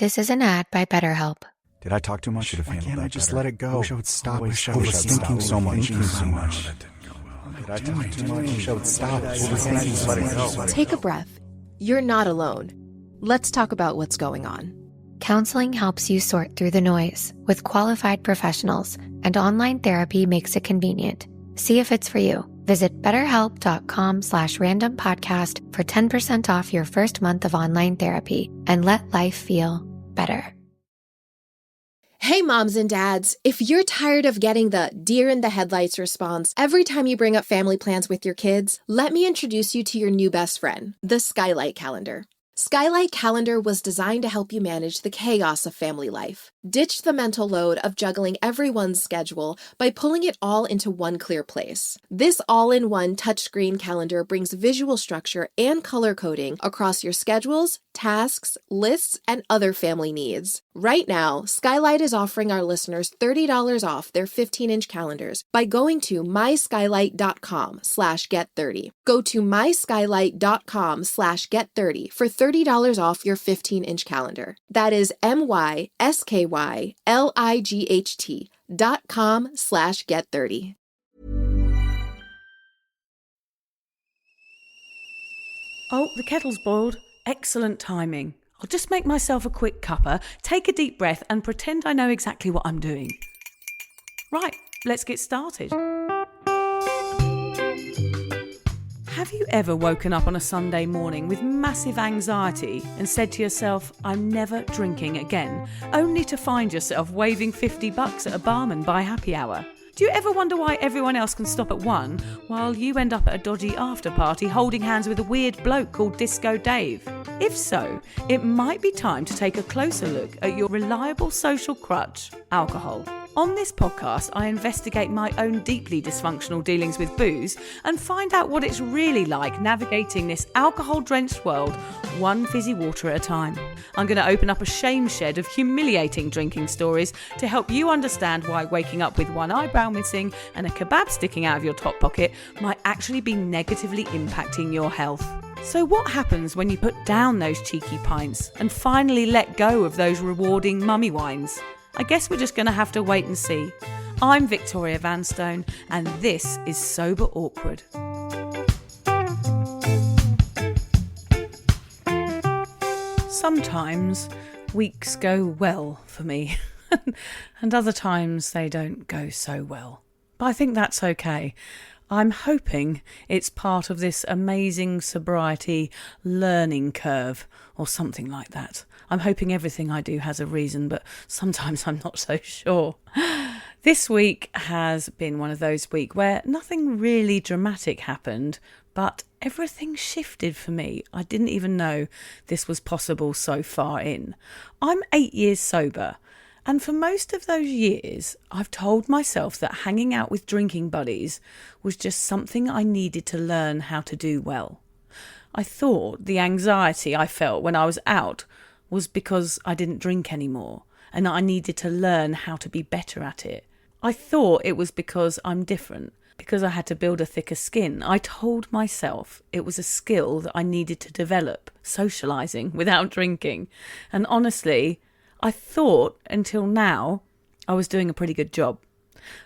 This is an ad by BetterHelp. Did I talk too much? Should have handled Why can't I that just better? let it go? I wish I would stop. I was thinking so much. Did I talk too much? I wish I would stop. Just let it go. Take a breath. You're not alone. Let's talk about what's going on. Counseling helps you sort through the noise with qualified professionals, and online therapy makes it convenient. See if it's for you. Visit betterhelp.com/randompodcast for 10% off your first month of online therapy and let life feel better. Hey, moms and dads, if you're tired of getting the deer in the headlights response every time you bring up family plans with your kids, let me introduce you to your new best friend, the Skylight Calendar. Skylight Calendar was designed to help you manage the chaos of family life. Ditch the mental load of juggling everyone's schedule by pulling it all into one clear place. This all-in-one touchscreen calendar brings visual structure and color coding across your schedules, tasks, lists, and other family needs. Right now, Skylight is offering our listeners $30 off their 15-inch calendars by going to myskylight.com/get30. Go to myskylight.com/get30 for $30 off your 15-inch calendar. That is myskylight.com/get30. Oh, the kettle's boiled. Excellent timing. I'll just make myself a quick cuppa, take a deep breath and pretend I know exactly what I'm doing. Right, let's get started. Have you ever woken up on a Sunday morning with massive anxiety and said to yourself, I'm never drinking again, only to find yourself waving $50 at a barman by happy hour? Do you ever wonder why everyone else can stop at 1 while you end up at a dodgy after party holding hands with a weird bloke called Disco Dave? If so, it might be time to take a closer look at your reliable social crutch, alcohol. On this podcast, I investigate my own deeply dysfunctional dealings with booze and find out what it's really like navigating this alcohol-drenched world, one fizzy water at a time. I'm going to open up a shame shed of humiliating drinking stories to help you understand why waking up with one eyebrow missing and a kebab sticking out of your top pocket might actually be negatively impacting your health. So what happens when you put down those cheeky pints and finally let go of those rewarding mummy wines? I guess we're just going to have to wait and see. I'm Victoria Vanstone, and this is Sober Awkward. Sometimes weeks go well for me, and other times they don't go so well. But I think that's okay. I'm hoping it's part of this amazing sobriety learning curve or something like that. I'm hoping everything I do has a reason, but sometimes I'm not so sure. This week has been one of those weeks where nothing really dramatic happened, but everything shifted for me. I didn't even know this was possible so far in. I'm 8 years sober. And for most of those years, I've told myself that hanging out with drinking buddies was just something I needed to learn how to do well. I thought the anxiety I felt when I was out was because I didn't drink anymore, and I needed to learn how to be better at it. I thought it was because I'm different, because I had to build a thicker skin. I told myself it was a skill that I needed to develop, socialising without drinking. And honestly, I thought until now I was doing a pretty good job.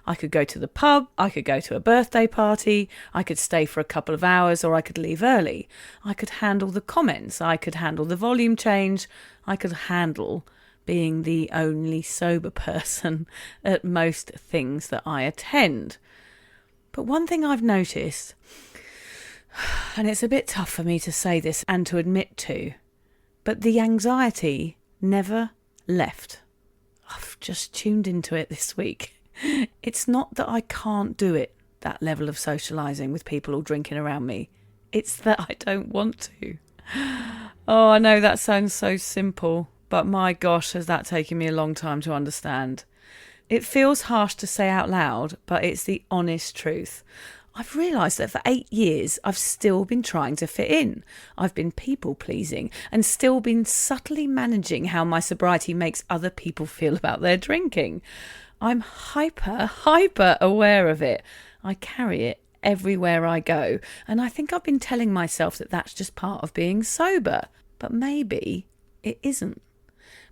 I could go to the pub, I could go to a birthday party, I could stay for a couple of hours, or I could leave early. I could handle the comments, I could handle the volume change, I could handle being the only sober person at most things that I attend. But one thing I've noticed, and it's a bit tough for me to say this and to admit to, but the anxiety never left. I've just tuned into it this week. It's not that I can't do it, that level of socialising with people all drinking around me. It's that I don't want to. Oh, I know that sounds so simple, but my gosh, has that taken me a long time to understand. It feels harsh to say out loud, but it's the honest truth. I've realised that for 8 years, I've still been trying to fit in. I've been people-pleasing and still been subtly managing how my sobriety makes other people feel about their drinking. I'm hyper aware of it. I carry it everywhere I go, and I think I've been telling myself that that's just part of being sober. But maybe it isn't.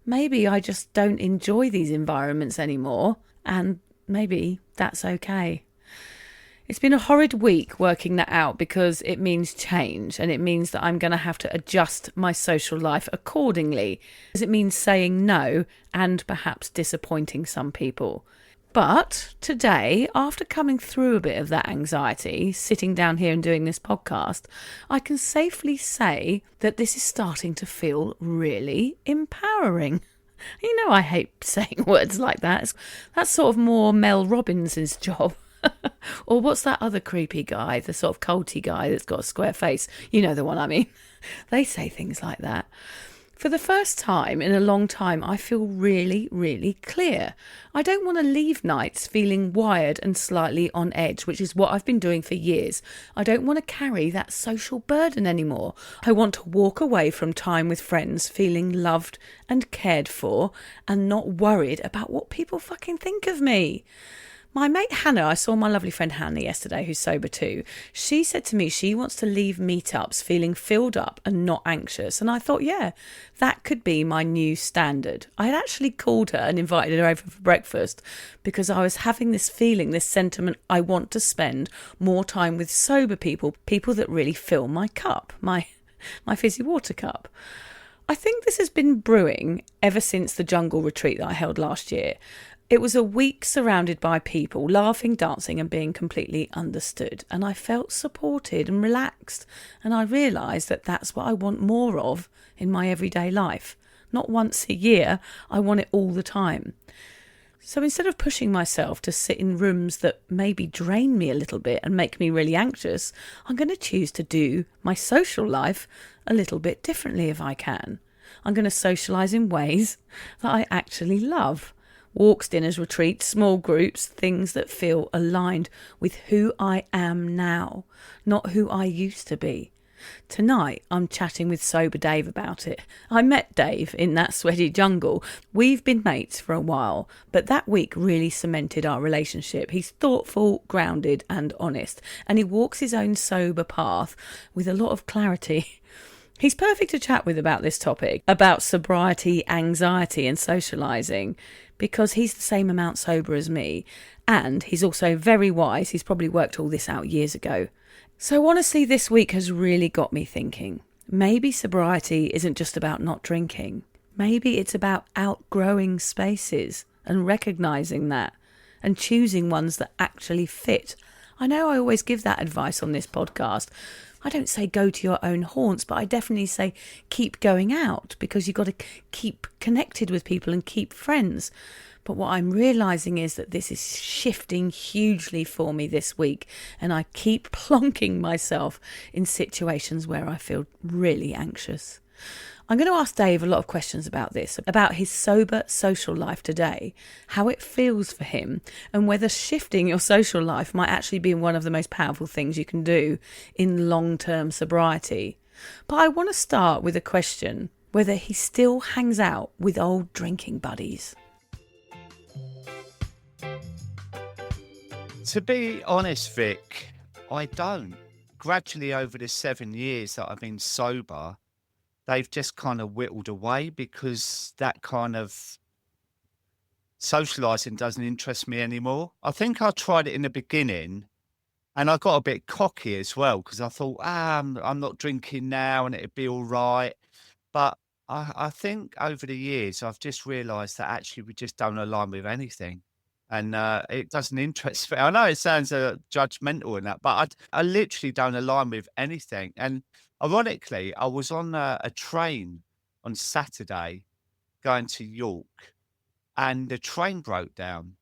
maybe I just don't enjoy these environments anymore, and maybe that's okay. It's been a horrid week working that out because it means change, and it means that I'm going to have to adjust my social life accordingly, because it means saying no and perhaps disappointing some people. But today, after coming through a bit of that anxiety, sitting down here and doing this podcast, I can safely say that this is starting to feel really empowering. You know, I hate saying words like that. That's sort of more Mel Robbins' job. Or what's that other creepy guy, the sort of culty guy that's got a square face? You know the one I mean. They say things like that. For the first time in a long time, I feel really, really clear. I don't want to leave nights feeling wired and slightly on edge, which is what I've been doing for years. I don't want to carry that social burden anymore. I want to walk away from time with friends feeling loved and cared for and not worried about what people fucking think of me. My mate Hannah, I saw my lovely friend Hannah yesterday, who's sober too. She said to me she wants to leave meetups feeling filled up and not anxious. And I thought, yeah, that could be my new standard. I had actually called her and invited her over for breakfast because I was having this feeling, this sentiment, I want to spend more time with sober people, people that really fill my cup, my fizzy water cup. I think this has been brewing ever since the jungle retreat that I held last year. It was a week surrounded by people, laughing, dancing and being completely understood. And I felt supported and relaxed. And I realised that that's what I want more of in my everyday life. Not once a year, I want it all the time. So instead of pushing myself to sit in rooms that maybe drain me a little bit and make me really anxious, I'm going to choose to do my social life a little bit differently if I can. I'm going to socialise in ways that I actually love. Walks, dinners, retreats, small groups, things that feel aligned with who I am now, not who I used to be. Tonight, I'm chatting with sober Dave about it. I met Dave in that sweaty jungle. We've been mates for a while, but that week really cemented our relationship. He's thoughtful, grounded and honest, and he walks his own sober path with a lot of clarity. He's perfect to chat with about this topic, about sobriety, anxiety and socialising, because he's the same amount sober as me, and he's also very wise. He's probably worked all this out years ago. So honestly, this week has really got me thinking. Maybe sobriety isn't just about not drinking. Maybe it's about outgrowing spaces and recognising that and choosing ones that actually fit. I know I always give that advice on this podcast. I don't say go to your own haunts, but I definitely say keep going out because you've got to keep connected with people and keep friends. But what I'm realising is that this is shifting hugely for me this week, and I keep plonking myself in situations where I feel really anxious. I'm going to ask Dave a lot of questions about this, about his sober social life today, how it feels for him, and whether shifting your social life might actually be one of the most powerful things you can do in long-term sobriety. But I want to start with a question, whether he still hangs out with old drinking buddies. To be honest, Vic, I don't. Gradually over the 7 years that I've been sober, they've just kind of whittled away because that kind of socialising doesn't interest me anymore. I think I tried it in the beginning and I got a bit cocky as well because I thought, I'm not drinking now and it'd be all right. But I think over the years, I've just realised that actually we just don't align with anything. And it doesn't interest me. I know it sounds judgmental in that, but I literally don't align with anything. And ironically, I was on a train on Saturday going to York and the train broke down.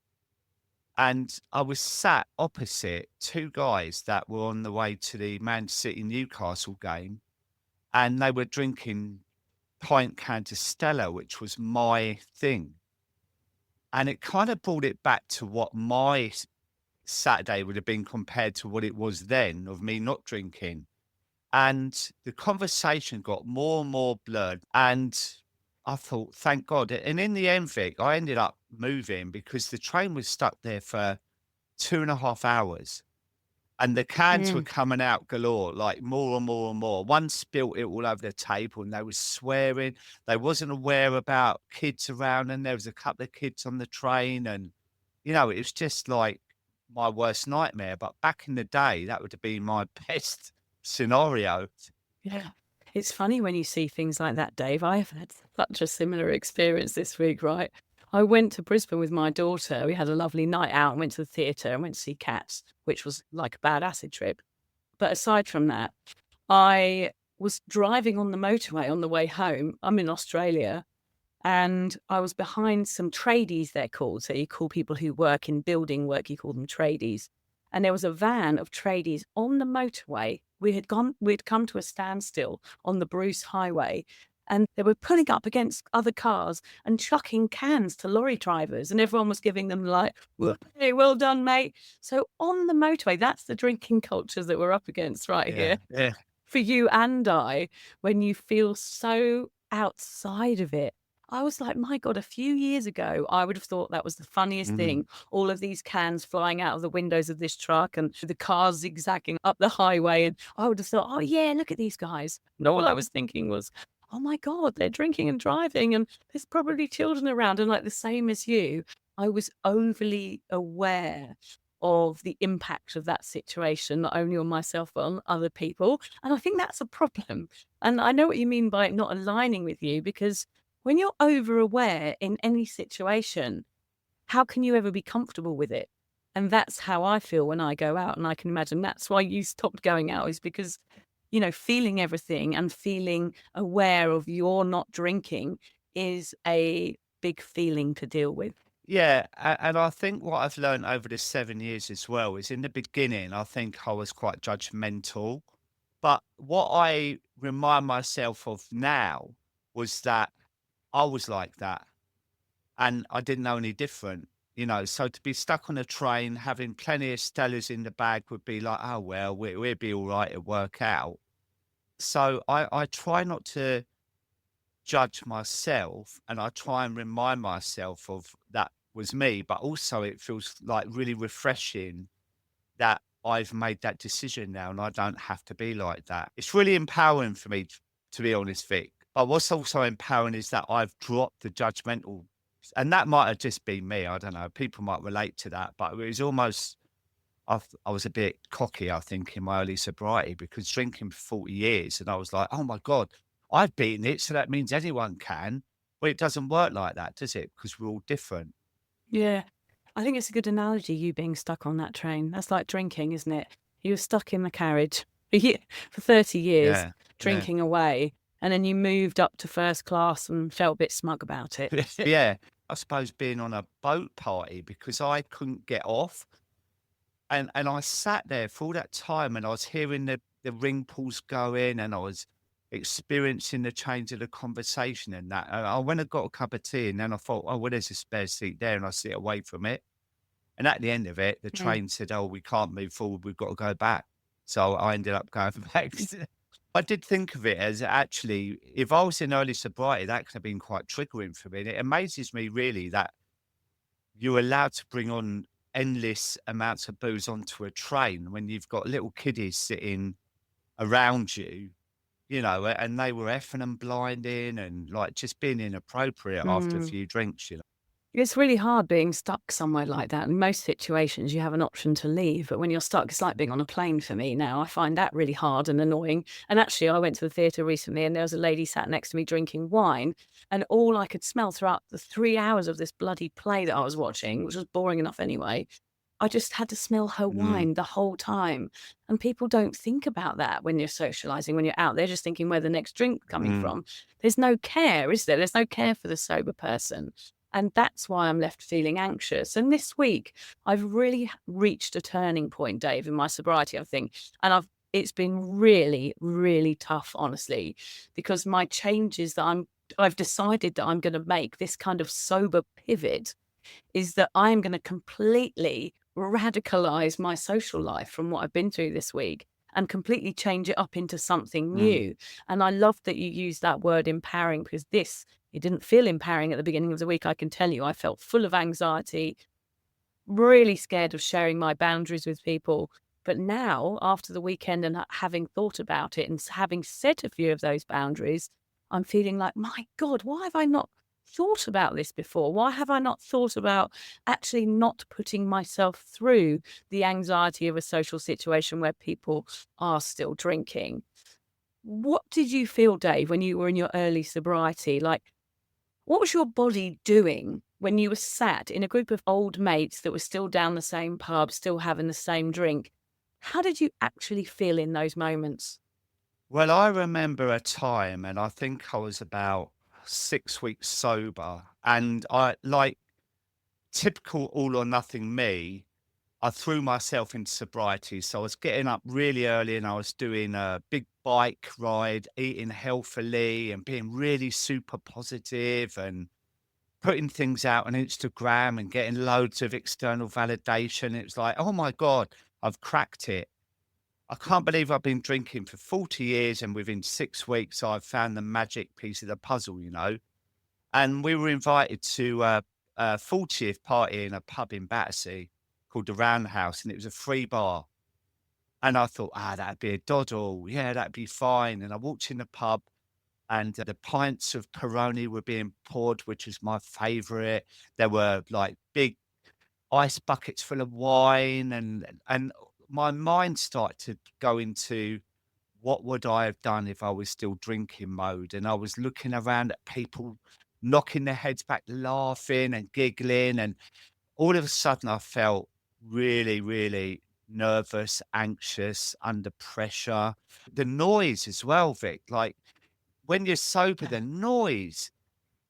And I was sat opposite two guys that were on the way to the Man City Newcastle game. And they were drinking pint cans of Stella, which was my thing. And it kind of brought it back to what my Saturday would have been compared to what it was then of me not drinking. And the conversation got more and more blurred. And I thought, thank God. And in the end, Vic, I ended up moving because the train was stuck there for 2.5 hours. And the cans were coming out galore, like more and more and more. One spilt it all over the table and they were swearing. They wasn't aware about kids around, and there was a couple of kids on the train, and it was just like my worst nightmare. But back in the day, that would have been my best scenario. Yeah. It's funny when you see things like that, Dave. I've had such a similar experience this week, right? I went to Brisbane with my daughter. We had a lovely night out and went to the theatre and went to see Cats, which was like a bad acid trip. But aside from that, I was driving on the motorway on the way home. I'm in Australia, and I was behind some tradies, they're called. So you call people who work in building work, you call them tradies. And there was a van of tradies on the motorway. We'd come to a standstill on the Bruce Highway, and they were pulling up against other cars and chucking cans to lorry drivers, and everyone was giving them like, "Hey, well done, mate." So on the motorway, that's the drinking cultures that we're up against right here. Yeah. For you and I, when you feel so outside of it. I was like, my God, a few years ago, I would have thought that was the funniest thing. All of these cans flying out of the windows of this truck and the cars zigzagging up the highway. And I would have thought, oh, yeah, look at these guys. And all I was thinking was, oh, my God, they're drinking and driving and there's probably children around. And like the same as you, I was overly aware of the impact of that situation, not only on myself, but on other people. And I think that's a problem. And I know what you mean by it not aligning with you, because when you're over aware in any situation, how can you ever be comfortable with it? And that's how I feel when I go out. And I can imagine that's why you stopped going out, is because, feeling everything and feeling aware of you're not drinking is a big feeling to deal with. Yeah, and I think what I've learned over the 7 years as well is, in the beginning, I think I was quite judgmental. But what I remind myself of now was that I was like that and I didn't know any different, So to be stuck on a train, having plenty of Stellas in the bag would be like, oh, well, we'll be all right, it'll work out. So I try not to judge myself, and I try and remind myself of that was me, but also it feels like really refreshing that I've made that decision now and I don't have to be like that. It's really empowering for me, to be honest, Vic. But what's also empowering is that I've dropped the judgmental, and that might have just been me. I don't know. People might relate to that, but it was almost, I was a bit cocky, I think, in my early sobriety, because drinking for 40 years, and I was like, oh my God, I've beaten it, so that means anyone can. Well, it doesn't work like that, does it? Because we're all different. Yeah. I think it's a good analogy, you being stuck on that train. That's like drinking, isn't it? You were stuck in the carriage for 30 years, drinking away, and then you moved up to first class and felt a bit smug about it. Yeah. I suppose being on a boat party, because I couldn't get off. And I sat there for all that time, and I was hearing the ring pulls going, and I was experiencing the change of the conversation and that. And I went and got a cup of tea, and then I thought, oh, well, there's a spare seat there, and I sit away from it. And at the end of it, the train said, oh, we can't move forward, we've got to go back. So I ended up going back. I did think of it as, actually, if I was in early sobriety, that could have been quite triggering for me. And it amazes me really that you're allowed to bring on endless amounts of booze onto a train when you've got little kiddies sitting around you, and they were effing and blinding and like just being inappropriate after a few drinks. It's really hard being stuck somewhere like that. In most situations, you have an option to leave. But when you're stuck, it's like being on a plane for me now. I find that really hard and annoying. And actually, I went to the theatre recently and there was a lady sat next to me drinking wine. And all I could smell throughout the 3 hours of this bloody play that I was watching, which was boring enough anyway, I just had to smell her wine the whole time. And people don't think about that when you're socialising, when you're out. They're just thinking where the next drink's coming from. There's no care, is there? There's no care for the sober person. And that's why I'm left feeling anxious. And this week, I've really reached a turning point, Dave, in my sobriety, I think. And it's been really, really tough, honestly, because my changes that I've decided that I'm going to make, this kind of sober pivot, is that I'm going to completely radicalize my social life from what I've been through this week and completely change it up into something new. And I love that you used that word empowering, because it didn't feel empowering at the beginning of the week. I can tell you, I felt full of anxiety, really scared of sharing my boundaries with people. But now, after the weekend and having thought about it and having set a few of those boundaries, I'm feeling like, my God, why have I not thought about this before? Why have I not thought about actually not putting myself through the anxiety of a social situation where people are still drinking? What did you feel, Dave, when you were in your early sobriety? Like, what was your body doing when you were sat in a group of old mates that were still down the same pub, still having the same drink? How did you actually feel in those moments? Well, I remember a time, and I think I was about 6 weeks sober, and I, like typical all or nothing me, I threw myself into sobriety. So I was getting up really early and I was doing a big bike ride, eating healthily and being really super positive and putting things out on Instagram and getting loads of external validation. It was like, oh my God, I've cracked it. I can't believe I've been drinking for 40 years and within 6 weeks I've found the magic piece of the puzzle. And we were invited to a 40th party in a pub in Battersea called the Roundhouse, and it was a free bar. And I thought, that'd be a doddle. Yeah, that'd be fine. And I walked in the pub, and the pints of Peroni were being poured, which was my favourite. There were like big ice buckets full of wine, and my mind started to go into what would I have done if I was still drinking mode. And I was looking around at people knocking their heads back, laughing and giggling, and all of a sudden I felt really, really nervous, anxious, under pressure. The noise as well, Vic, like when you're sober, the noise.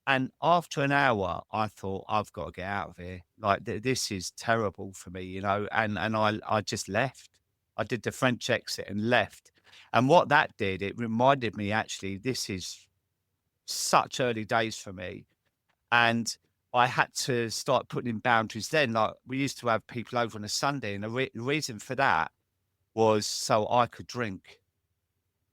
And after an hour, I thought, I've got to get out of here. Like this is terrible for me. And I just left. I did the French exit and left. And what that did, it reminded me actually, this is such early days for me. And I had to start putting in boundaries then. Like we used to have people over on a Sunday, and the reason for that was so I could drink.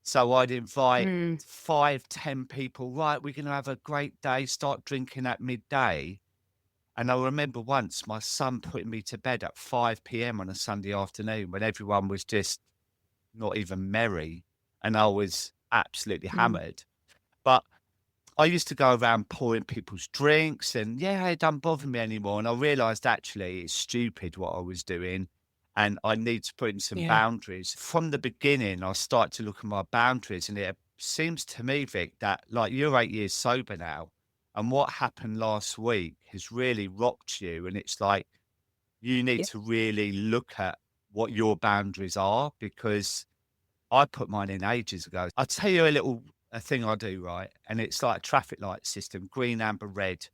So I'd invite 5, 10 people. Right, we're going to have a great day. Start drinking at midday. And I remember once my son putting me to bed at 5 p.m. on a Sunday afternoon when everyone was just not even merry, and I was absolutely hammered. But I used to go around pouring people's drinks, and it doesn't bother me anymore. And I realised actually it's stupid what I was doing, and I need to put in some boundaries. From the beginning, I started to look at my boundaries, and it seems to me, Vic, that like you're 8 years sober now, and what happened last week has really rocked you. And it's like you need to really look at what your boundaries are, because I put mine in ages ago. I'll tell you a thing I do, right? And it's like a traffic light system, green, amber, red.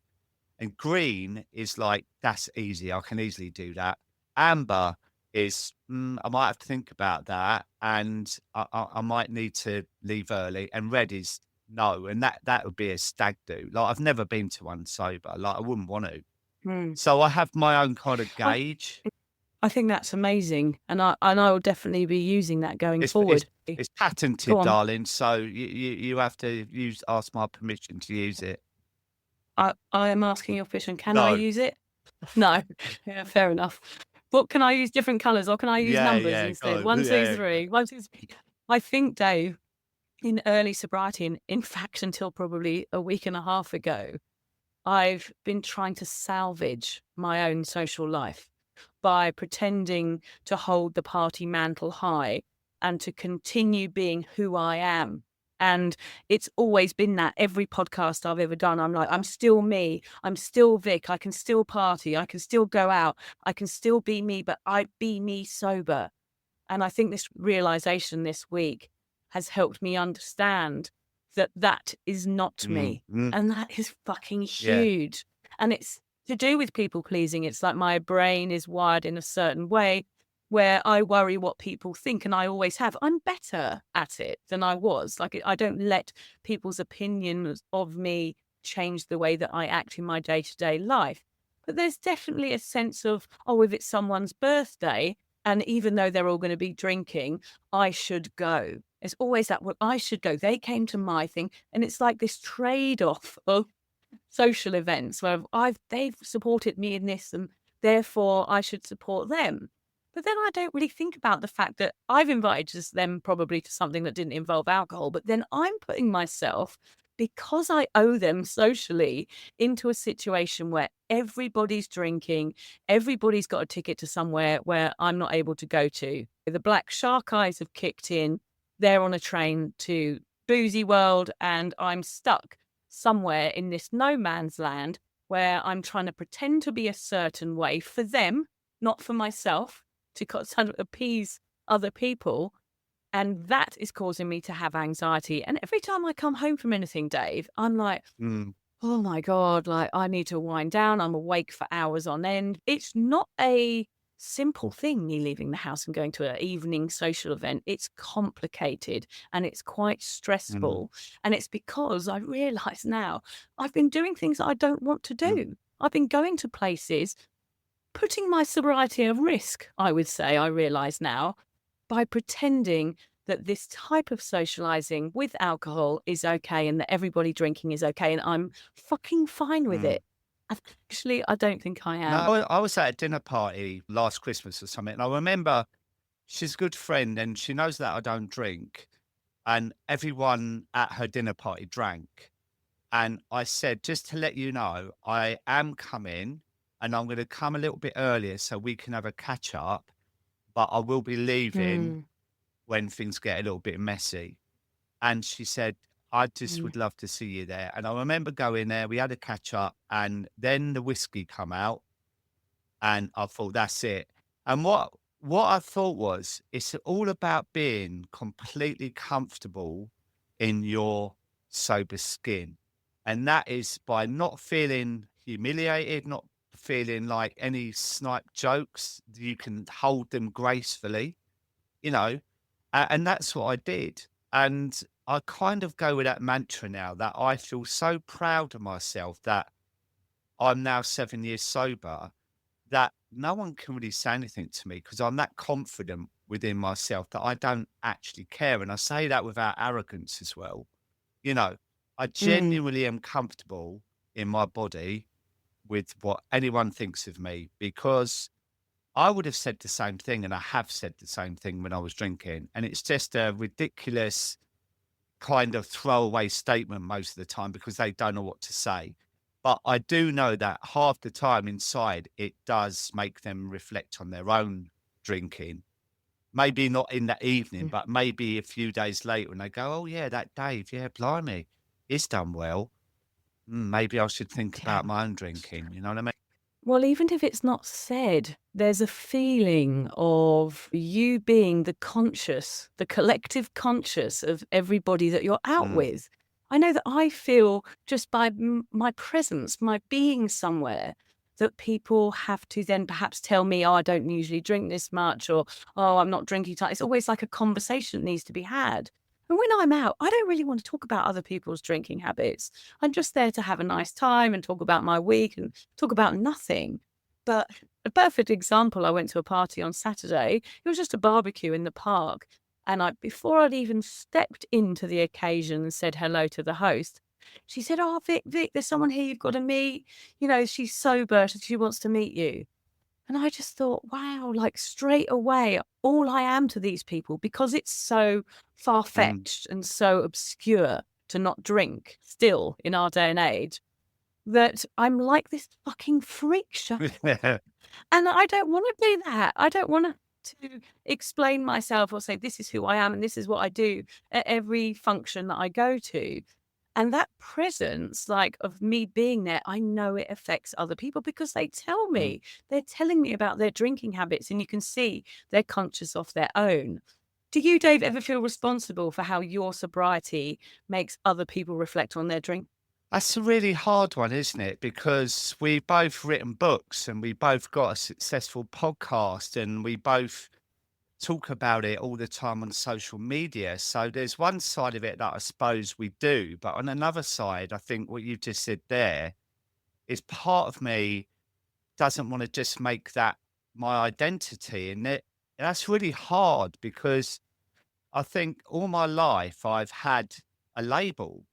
And green is like, that's easy. I can easily do that. Amber is, I might have to think about that. And I might need to leave early. And red is no. And that would be a stag do. Like I've never been to one sober. Like I wouldn't want to. So I have my own kind of gauge. I think that's amazing, and I will definitely be using that going forward. It's patented, darling. So you have to ask my permission to use it. I am asking your permission. Can I use it? No. Yeah, fair enough. But can I use different colours, or can I use numbers instead? 1, 2, 3. 1, 2, 3. I think, Dave, in early sobriety, and in fact until probably a week and a half ago, I've been trying to salvage my own social life by pretending to hold the party mantle high and to continue being who I am. And it's always been that. Every podcast I've ever done, I'm like, I'm still me. I'm still Vic. I can still party. I can still go out. I can still be me, but I be me sober. And I think this realization this week has helped me understand that that is not me. And that is fucking huge. And it's to do with people pleasing. It's like my brain is wired in a certain way where I worry what people think, and I always have. I'm better at it than I was. Like I don't let people's opinions of me change the way that I act in my day-to-day life. But there's definitely a sense of, if it's someone's birthday, and even though they're all going to be drinking, I should go. It's always that, well, I should go. They came to my thing. And it's like this trade-off of social events where they've supported me in this, and therefore I should support them. But then I don't really think about the fact that I've invited them probably to something that didn't involve alcohol, but then I'm putting myself, because I owe them socially, into a situation where everybody's drinking, everybody's got a ticket to somewhere where I'm not able to go to. The black shark eyes have kicked in. They're on a train to Boozy World, and I'm stuck somewhere in this no man's land where I'm trying to pretend to be a certain way for them, not for myself, to sort of appease other people. And that is causing me to have anxiety. And every time I come home from anything, Dave, I'm like, Mm, oh my God, like I need to wind down. I'm awake for hours on end. It's not a simple thing, me leaving the house and going to an evening social event. It's complicated and it's quite mm, stressful. And it's because I realize now I've been doing things that I don't want to mm, do. I've been going to places, putting my sobriety at risk, I would say, I realize now, by pretending that this type of socializing with alcohol is okay and that everybody drinking is okay. And I'm fucking fine with mm. it. Actually, I don't think I No, am. I was at a dinner party last Christmas or something, and I remember she's a good friend and she knows that I don't drink, and everyone at her dinner party drank. And I said, just to let you know, I am coming and I'm going to come a little bit earlier so we can have a catch up, but I will be leaving Mm, when things get a little bit messy. And she said, I just mm, would love to see you there. And I remember going there, we had a catch up, and then the whiskey come out, and I thought, that's it. And what I thought was, it's all about being completely comfortable in your sober skin. And that is by not feeling humiliated, not feeling like any snipe jokes. You can hold them gracefully, you know, and that's what I did. And I kind of go with that mantra now, that I feel so proud of myself that I'm now 7 years sober, that no one can really say anything to me because I'm that confident within myself that I don't actually care. And I say that without arrogance as well. You know, I mm. genuinely am comfortable in my body with what anyone thinks of me, because I would have said the same thing, and I have said the same thing when I was drinking. And it's just a ridiculous kind of throwaway statement most of the time because they don't know what to say. But I do know that half the time inside, it does make them reflect on their own drinking. Maybe not in that evening, but maybe a few days later, and they go, "Oh yeah, that Dave, yeah, blimey, he's done well. Maybe I should think Yeah. about my own drinking." You know what I mean? Well, even if it's not said, there's a feeling of you being the conscious, the collective conscious of everybody that you're out Mm, with. I know that I feel just by my presence, my being somewhere, that people have to then perhaps tell me, oh, I don't usually drink this much, or oh, I'm not drinking time. It's always like a conversation that needs to be had. And when I'm out, I don't really want to talk about other people's drinking habits. I'm just there to have a nice time and talk about my week and talk about nothing. But a perfect example, I went to a party on Saturday. It was just a barbecue in the park. And before I'd even stepped into the occasion and said hello to the host, she said, oh, Vic, there's someone here you've got to meet. You know, she's sober. She wants to meet you. And I just thought, wow, like straight away, all I am to these people, because it's so far mm. fetched and so obscure to not drink still in our day and age, that I'm like this fucking freak show. And I don't want to do that. I don't want to explain myself or say, this is who I am and this is what I do at every function that I go to. And that presence, like of me being there, I know it affects other people because they tell Mm. me, they're telling me about their drinking habits, and you can see they're conscious of their own. Do you, Dave, ever feel responsible for how your sobriety makes other people reflect on their drink? That's a really hard one, isn't it? Because we both written books and we both got a successful podcast and we both talk about it all the time on social media. So there's one side of it that I suppose we do, but on another side, I think what you just said there is part of me doesn't want to just make that my identity. And that's really hard because I think all my life I've had a label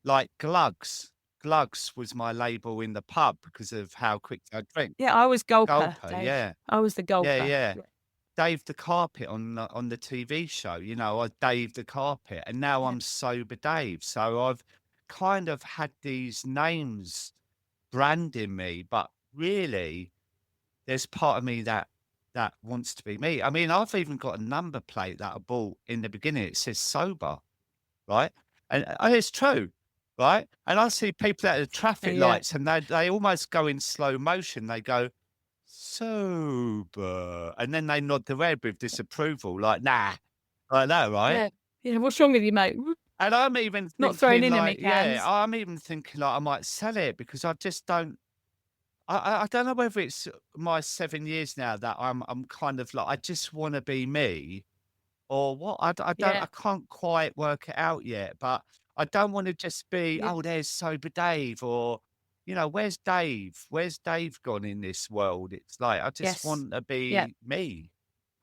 like Glugs. Glugs was my label in the pub because of how quick I drink. Yeah, I was gulper, Gulper, Dave. yeah. I was the Yeah, gulper. yeah. Dave the Carpet on the TV show. You know, I Dave the Carpet, and now Yeah. I'm Sober Dave. So I've kind of had these names branding me, but really, there's part of me that wants to be me. I mean, I've even got a number plate that I bought in the beginning. It says sober, right? And it's true, right? And I see people at the traffic Yeah. lights, and they almost go in slow motion. They go sober, and then they nod their head with disapproval, like nah, like that, right? Yeah. Yeah. What's wrong with you, mate? And I'm even Not throwing thinking in any like, yeah, cans. I'm even thinking like I might sell it because I just don't. I don't know whether it's my 7 years now that I'm kind of like I just want to be me or what. I don't Yeah. I can't quite work it out yet. But I don't want to just be Yeah. there's Sober Dave or where's Dave? Where's Dave gone in this world? It's like I just Yes. want to Yeah. be me.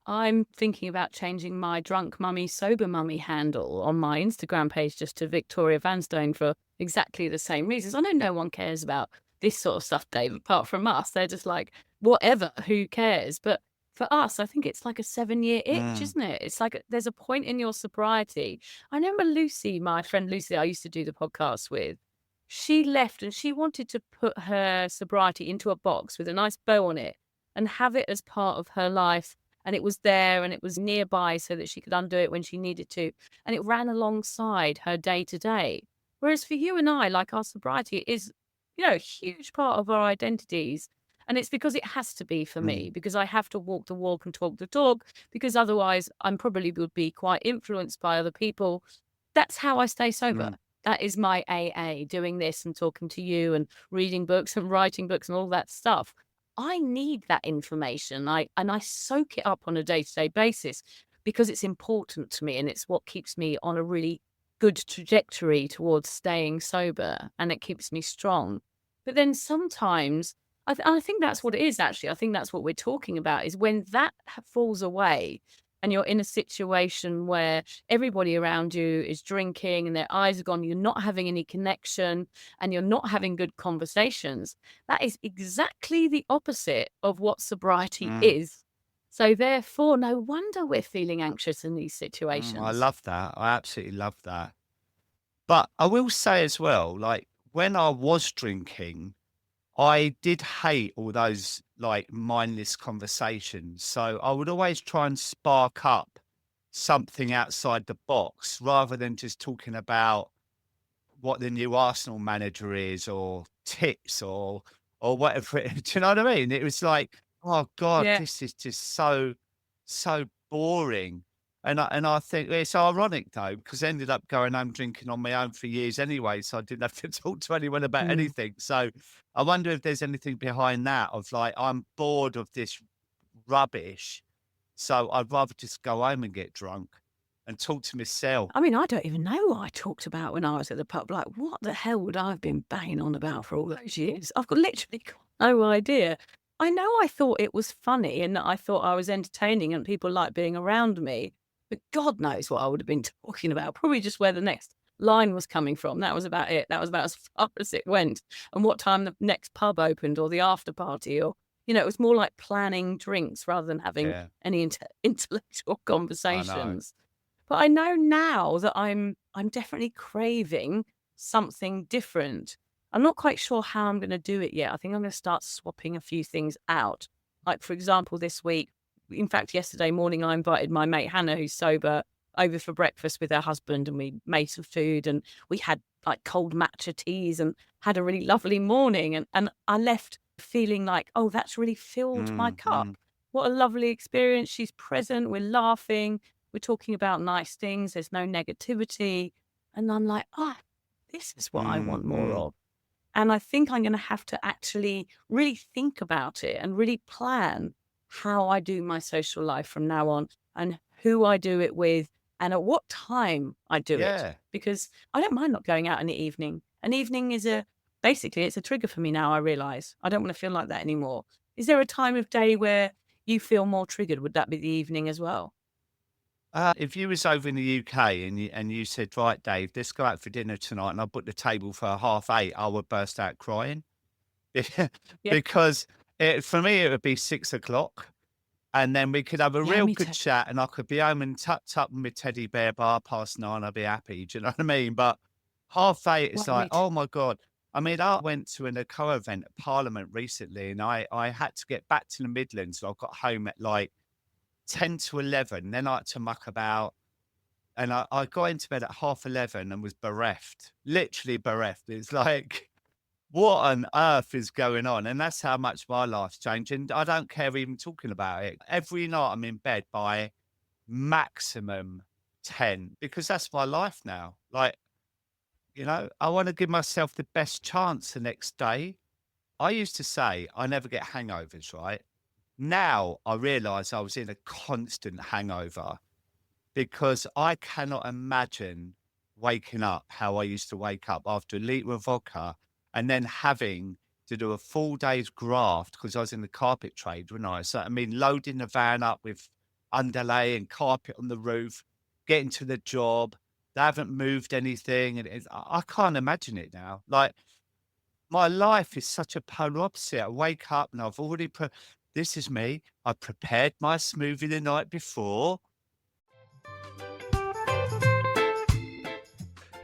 I'm thinking about changing my drunk mummy, sober mummy handle on my Instagram page just to Victoria Vanstone for exactly the same reasons. I know no one cares about this sort of stuff, Dave, apart from us. They're just like, whatever, who cares? But for us, I think it's like a 7-year itch, Mm, isn't it? It's like there's a point in your sobriety. I remember Lucy, my friend Lucy, I used to do the podcast with. She left and she wanted to put her sobriety into a box with a nice bow on it and have it as part of her life, and it was there and it was nearby so that she could undo it when she needed to. And it ran alongside her day to day. Whereas for you and I, like our sobriety is, a huge part of our identities. And it's because it has to be for me, mm, because I have to walk the walk and talk the talk, because otherwise I'm probably would be quite influenced by other people. That's how I stay sober. mm, That is my AA, doing this and talking to you and reading books and writing books and all that stuff. I need that information. I soak it up on a day-to-day basis because it's important to me and it's what keeps me on a really good trajectory towards staying sober, and it keeps me strong. But then sometimes I think that's what it is actually. I think that's what we're talking about is when that falls away and you're in a situation where everybody around you is drinking and their eyes are gone, you're not having any connection and you're not having good conversations. That is exactly the opposite of what sobriety mm, is. So therefore, no wonder we're feeling anxious in these I situations. love that. I absolutely love that. But I will say as well, like when I was drinking, I did hate all those like mindless conversations. So I would always try and spark up something outside the box rather than just talking about what the new Arsenal manager is or tips or whatever. Do you know what I mean? It was like, oh God, Yeah. this is just so boring. And I think it's ironic though, because I ended up going home drinking on my own for years anyway, so I didn't have to talk to anyone about Mm. anything. So I wonder if there's anything behind that of like I'm bored of this rubbish, so I'd rather just go home and get drunk and talk to myself. I mean, I don't even know what I talked about when I was at the pub. Like, what the hell would I have been banging on about for all those years? I've literally got no idea. I know I thought it was funny and that I thought I was entertaining and people liked being around me, but God knows what I would have been talking about. Probably just where the next line was coming from. That was about it. That was about as far as it went. And what time the next pub opened or the after party or, it was more like planning drinks rather than having Yeah, any intellectual I know. conversations. But I know now that I'm definitely craving something different. I'm not quite sure how I'm going to do it yet. I think I'm going to start swapping a few things out. Like, for example, this week, in fact, yesterday morning, I invited my mate Hannah, who's sober, over for breakfast with her husband, and we made some food and we had like cold matcha teas and had a really lovely morning. And I left feeling like, oh, that's really filled my Mm, cup. mm, What a lovely experience. She's present. We're laughing. We're talking about nice things. There's no negativity. And I'm like, this is what I mm, want more mm. of. And I think I'm going to have to actually really think about it and really plan how I do my social life from now on and who I do it with and at what time I do it. Yeah. Because I don't mind not going out in the evening. An evening is basically it's a trigger for me now, I realize. I don't want to feel like that anymore. Is there a time of day where you feel more triggered? Would that be the evening as well? If you was over in the UK and you said, right, Dave, let's go out for dinner tonight, and I booked the table for 8:30, I would burst out crying Yeah. because for me it would be 6 o'clock, and then we could have a Yeah, real me good too. chat, and I could be home and tucked up in my teddy bear bar past 9. I'd be happy. Do you know what I mean? But 8:30, it's Well, like, me too. oh my God. I mean, I went to an Alcoa event at Parliament recently, and I had to get back to the Midlands. So I got home at like 10 to 11. Then I had to muck about. And I got into bed at 11:30 and was bereft, literally bereft. It's like, what on earth is going on? And that's how much my life's changed. And I don't care even talking about it. Every night I'm in bed by maximum 10 because that's my life now. Like, I want to give myself the best chance the next day. I used to say I never get hangovers, right? Now I realize I was in a constant hangover because I cannot imagine waking up how I used to wake up after a liter of vodka and then having to do a full day's graft because I was in the carpet trade, wasn't I? So, I mean, loading the van up with underlay and carpet on the roof, getting to the job. They haven't moved anything. And I can't imagine it now. Like, my life is such a polar opposite. I wake up and I've already this is me. I prepared my smoothie the night before.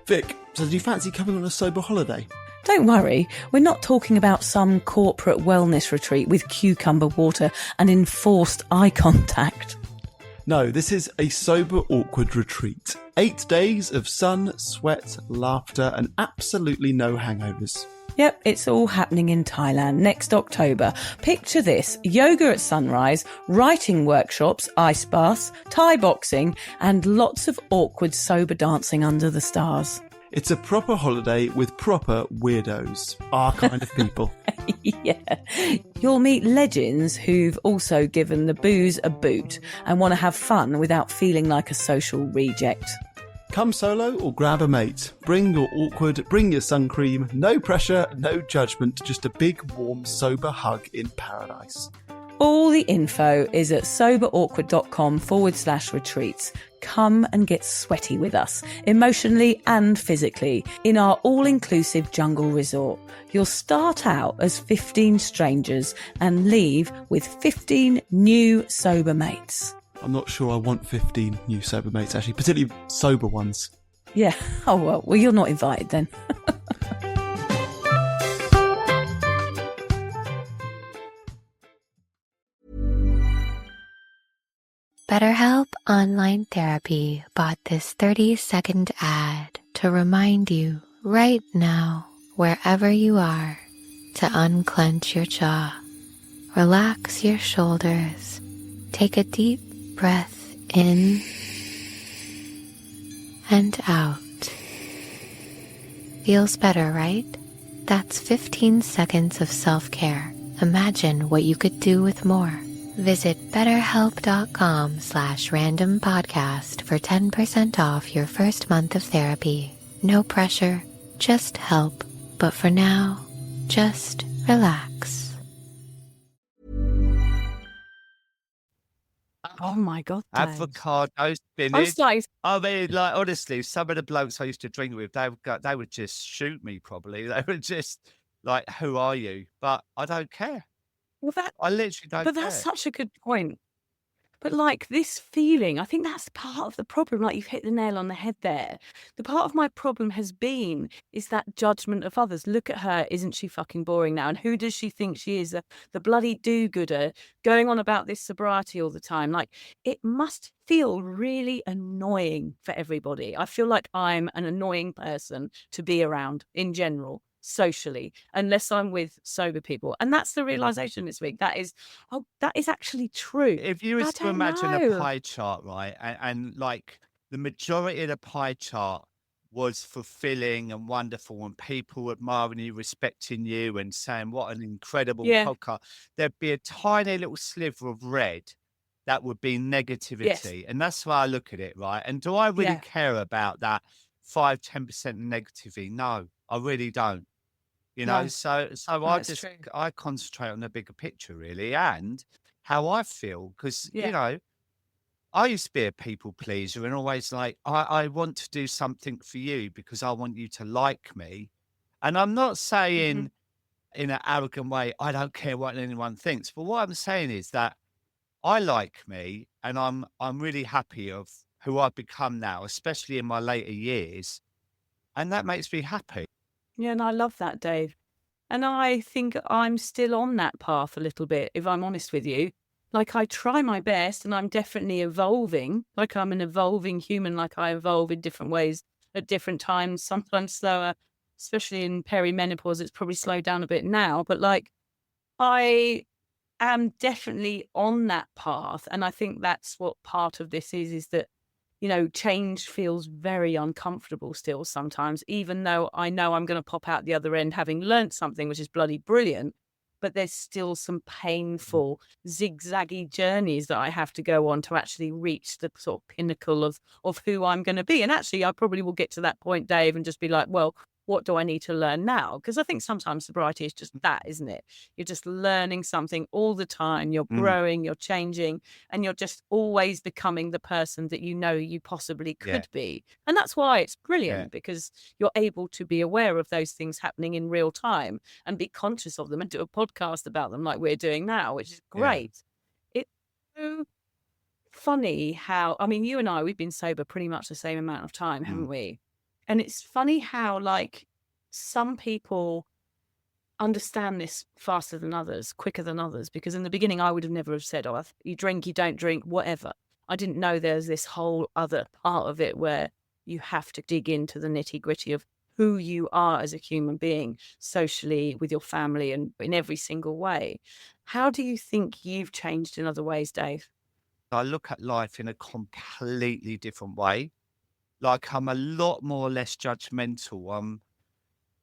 Vic, so do you fancy coming on a sober holiday? Don't worry, we're not talking about some corporate wellness retreat with cucumber water and enforced eye contact. No, this is a sober awkward retreat. 8 days of sun, sweat, laughter, and absolutely no hangovers. Yep, it's all happening in Thailand next October. Picture this: yoga at sunrise, writing workshops, ice baths, Thai boxing, and lots of awkward sober dancing under the stars. It's a proper holiday with proper weirdos. Our kind of people. Yeah. You'll meet legends who've also given the booze a boot and want to have fun without feeling like a social reject. Come solo or grab a mate. Bring your awkward, bring your sun cream. No pressure, no judgment, just a big, warm, sober hug in paradise. All the info is at soberawkward.com/retreats. Come and get sweaty with us, emotionally and physically, in our all-inclusive jungle resort. You'll start out as 15 strangers and leave with 15 new sober mates. I'm not sure I want 15 new sober mates, actually, particularly sober ones. Yeah. Oh, well, you're not invited then. BetterHelp Online Therapy bought this 30-second ad to remind you right now, wherever you are, to unclench your jaw, relax your shoulders, take a deep breath in and out. Feels better, right? That's 15 seconds of self-care. Imagine what you could do with more. Visit betterhelp.com/randompodcast for 10% off your first month of therapy. No pressure, just help. But for now, just relax. Oh my God, Dave. Avocado spinach. I'm starting. I mean, like, honestly, some of the blokes I used to drink with, they would just shoot me probably. They would just like, who are you? But I don't care. Well, I literally don't but care. that's such a good point. But like this feeling, I think that's part of the problem. Like you've hit the nail on the head there. The part of my problem has been is that judgment of others. Look at her, isn't she fucking boring now? And who does she think she is? The bloody do-gooder going on about this sobriety all the time. Like it must feel really annoying for everybody. I feel like I'm an annoying person to be around in general, socially, unless I'm with sober people. And that's the realization this week. That is actually true. If you was to imagine a pie chart, right, and like the majority of the pie chart was fulfilling and wonderful and people admiring you, respecting you and saying what an incredible podcast, there'd be a tiny little sliver of red that would be negativity. And that's why I look at it, right? And do I really care about that 5-10% negativity? No, I really don't. So I concentrate on the bigger picture really and how I feel because I used to be a people pleaser and always like I want to do something for you because I want you to like me, and I'm not saying in an arrogant way I don't care what anyone thinks, but what I'm saying is that I like me, and I'm really happy of who I've become now, especially in my later years, and that makes me happy. Yeah, and I love that, Dave. And I think I'm still on that path a little bit, if I'm honest with you. Like, I try my best and I'm definitely evolving. Like, I'm an evolving human, like I evolve in different ways at different times, sometimes slower, especially in perimenopause. It's probably slowed down a bit now, but like, I am definitely on that path. And I think that's what part of this is that, change feels very uncomfortable still sometimes, even though I know I'm going to pop out the other end having learnt something, which is bloody brilliant. But there's still some painful, zigzaggy journeys that I have to go on to actually reach the sort of pinnacle of who I'm going to be. And actually, I probably will get to that point, Dave, and just be like, well, what do I need to learn now? Because I think sometimes sobriety is just that, isn't it? You're just learning something all the time. You're Mm, growing, you're changing, and you're just always becoming the person that you possibly yeah, could be. And that's why it's yeah. brilliant, because you're able to be aware of those things happening in real time and be conscious of them and do a podcast about them like we're doing now, which is Yeah. great. It's so funny how, I mean, you and I, we've been sober pretty much the same amount of time, haven't Mm. we? And it's funny how, like, some people understand this faster than others, quicker than others, because in the beginning I would have never have said, oh, you drink, you don't drink, whatever. I didn't know there's this whole other part of it where you have to dig into the nitty gritty of who you are as a human being, socially, with your family, and in every single way. How do you think you've changed in other ways, Dave? I look at life in a completely different way. Like, I'm a lot more less judgmental.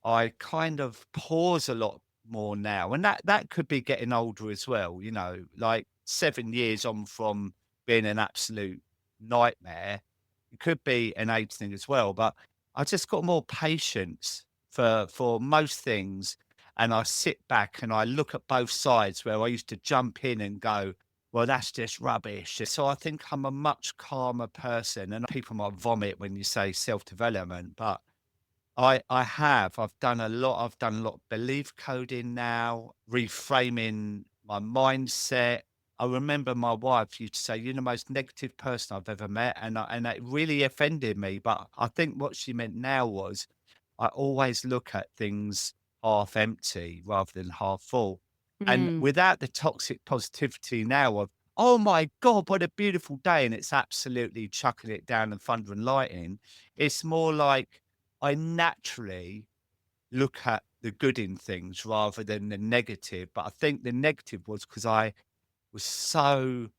I kind of pause a lot more now, and that could be getting older as well. Like 7 years on from being an absolute nightmare. It could be an age thing as well, but I just got more patience for most things, and I sit back and I look at both sides where I used to jump in and go, well, that's just rubbish. So I think I'm a much calmer person, and people might vomit when you say self development, but I've done a lot. I've done a lot of belief coding now, reframing my mindset. I remember my wife used to say, "You're the most negative person I've ever met," and it really offended me. But I think what she meant now was, I always look at things half empty rather than half full. And Mm, without the toxic positivity now of, "Oh my God, what a beautiful day," and it's absolutely chucking it down and thunder and lightning. It's more like I naturally look at the good in things rather than the negative. But I think the negative was because I was so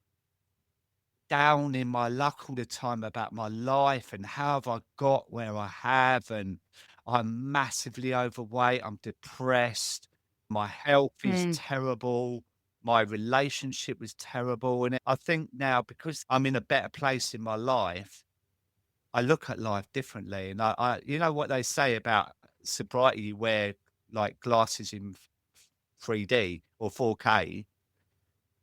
down in my luck all the time about my life and how have I got where I have. And I'm massively overweight. I'm depressed. My health is mm. terrible. My relationship was terrible. And I think now, because I'm in a better place in my life, I look at life differently, and you know what they say about sobriety, you wear like glasses in 3D or 4K.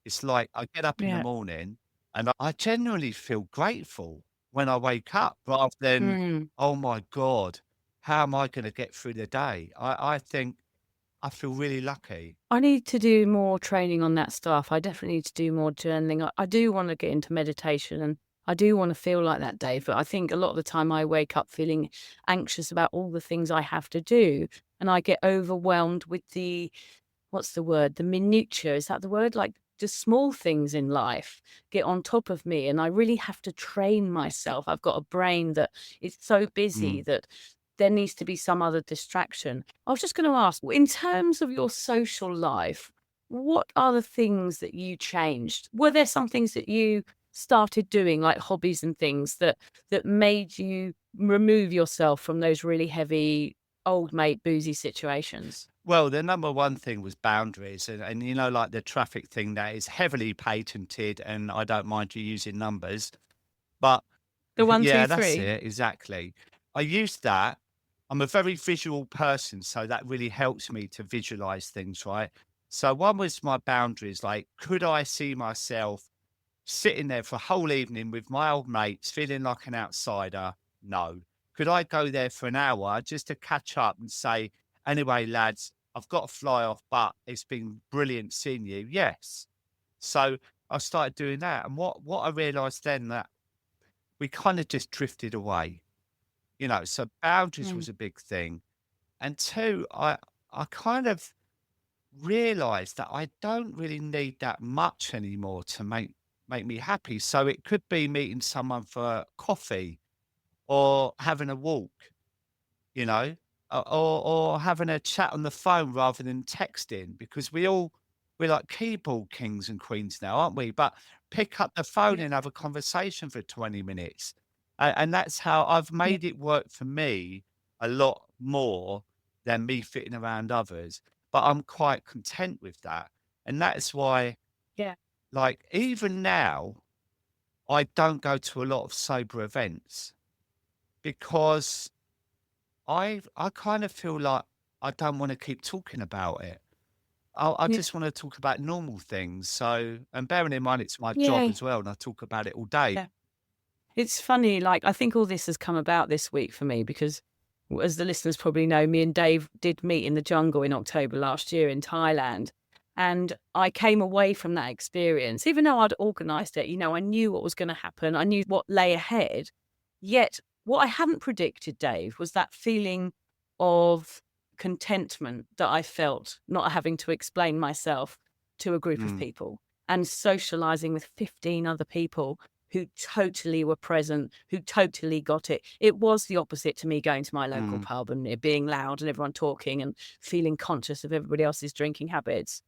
It's like I get up in the Yeah. morning and I genuinely feel grateful when I wake up rather than, Mm. oh my God, how am I going to get through the day? I think I feel really lucky. I need to do more training on that stuff. I definitely need to do more journaling. I do want to get into meditation, and I do want to feel like that, Dave. But I think a lot of the time I wake up feeling anxious about all the things I have to do. And I get overwhelmed with what's the word? The minutiae. Is that the word? Like, just small things in life get on top of me. And I really have to train myself. I've got a brain that is so busy Mm. that there needs to be some other distraction. I was just going to ask, in terms of your social life, what are the things that you changed? Were there some things that you started doing, like hobbies and things that made you remove yourself from those really heavy old mate boozy situations? Well, the number one thing was boundaries, and like the traffic thing that is heavily patented, and I don't mind you using numbers, but The one, two, yeah, that's three. it, exactly. I use that. I'm a very visual person, so that really helps me to visualize things, right? So one was my boundaries, like, could I see myself sitting there for a whole evening with my old mates, feeling like an outsider? No. Could I go there for an hour just to catch up and say, anyway, lads, I've got to fly off, but it's been brilliant seeing you? Yes. So I started doing that. And what I realized then that we kind of just drifted away, so boundaries Mm. was a big thing. And two, I kind of realized that I don't really need that much anymore to make me happy. So it could be meeting someone for coffee or having a walk, you know, or having a chat on the phone rather than texting, because we're like keyboard kings and queens now, aren't we? But pick up the phone Yeah. and have a conversation for 20 minutes. And that's how I've Yeah. made it work for me a lot more than me fitting around others. But I'm quite content with that. And that's why, Yeah. like, even now, I don't go to a lot of sober events because I kind of feel like I don't want to keep talking about it. I Yeah. just want to talk about normal things. So, and bearing in mind it's my job Yeah. as well, and I talk about it all day. Yeah. It's funny, like, I think all this has come about this week for me because, as the listeners probably know, me and Dave did meet in the jungle in October last year in Thailand. And I came away from that experience, even though I'd organised it, I knew what was going to happen. I knew what lay ahead. Yet, what I hadn't predicted, Dave, was that feeling of contentment that I felt not having to explain myself to a group of Mm, people and socialising with 15 other people who totally were present, who totally got it. It was the opposite to me going to my local mm, pub and it being loud and everyone talking and feeling conscious of everybody else's drinking habits.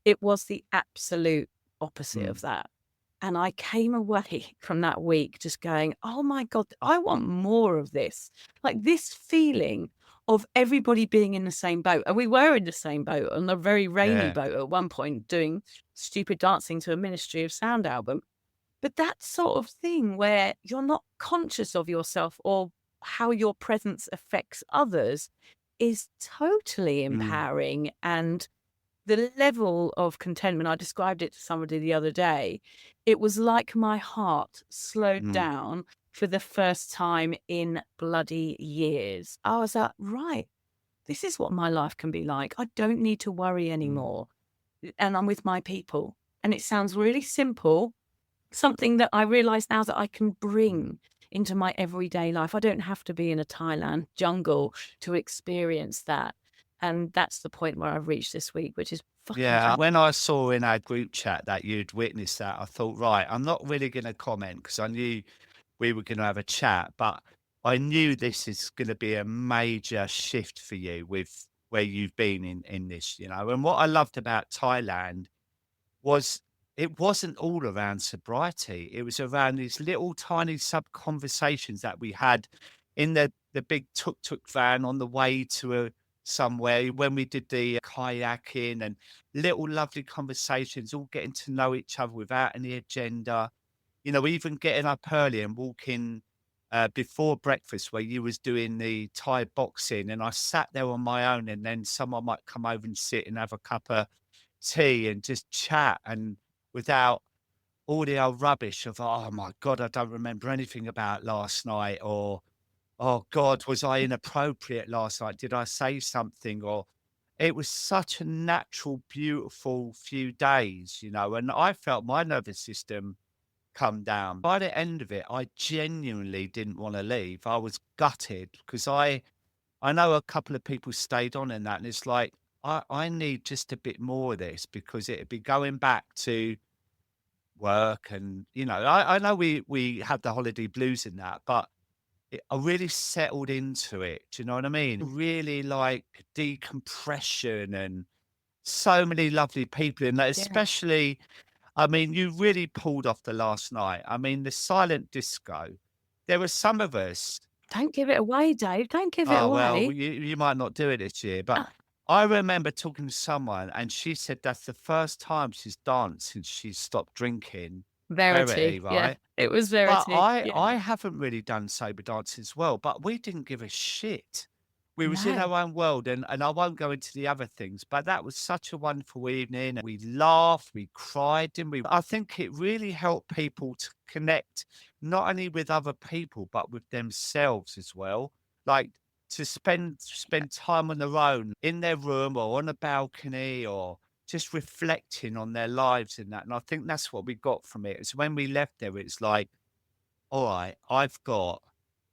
It was the absolute opposite mm, of that. And I came away from that week just going, oh my God, I want more of this. Like this feeling of everybody being in the same boat. And we were in the same boat on a very rainy yeah. boat at one point, doing stupid dancing to a Ministry of Sound album. But that sort of thing where you're not conscious of yourself or how your presence affects others is totally Mm, empowering. And the level of contentment, I described it to somebody the other day, it was like my heart slowed mm, down for the first time in bloody years. I was like, right, this is what my life can be like. I don't need to worry mm, anymore. And I'm with my people. And it sounds really simple, something that I realize now that I can mm. bring into my everyday life. I don't have to be in a Thailand jungle to experience that. And that's the point where I've reached this week, which is fucking Yeah. fantastic. When I saw in our group chat that you'd witnessed that, I thought, right, I'm not really going to comment because I knew we were going to have a chat, but I knew this is going to be a major shift for you with where you've been in this, And what I loved about Thailand was it wasn't all around sobriety. It was around these little tiny sub conversations that we had in the big tuk-tuk van on the way to somewhere when we did the kayaking, and little lovely conversations, all getting to know each other without any agenda. Even getting up early and walking before breakfast where you was doing the Thai boxing, and I sat there on my own, and then someone might come over and sit and have a cup of tea and just chat, and without all the old rubbish of, oh my God, I don't remember anything about last night, or oh God, was I inappropriate last night? Did I say something? Or it was such a natural, beautiful few days, and I felt my nervous system come down. By the end of it, I genuinely didn't want to leave. I was gutted because I know a couple of people stayed on in that, and it's like I need just a bit more of this because it'd be going back to work, and I know we had the holiday blues in that, but I really settled into it. Do you know what I mean? Really like decompression and so many lovely people in that, Yeah. especially. I mean, you really pulled off the last night. I mean, the silent disco. There were some of us. Don't give it away, Dave. Don't give it Oh, well, away. you might not do it this year, but Ah, I remember talking to someone and she said that's the first time she's danced since she's stopped drinking. Verity, Verity. Yeah. right? It was But Verity. Yeah. I haven't really done sober dancing as well, but we didn't give a shit. We was in No. our own world, and I won't go into the other things, but that was such a wonderful evening. We laughed, we cried, didn't we? I think it really helped people to connect not only with other people, but with themselves as well. Like to spend time on their own in their room or on a balcony or just reflecting on their lives and that. And I think that's what we got from it. It's when we left there, it's like, all right, I've got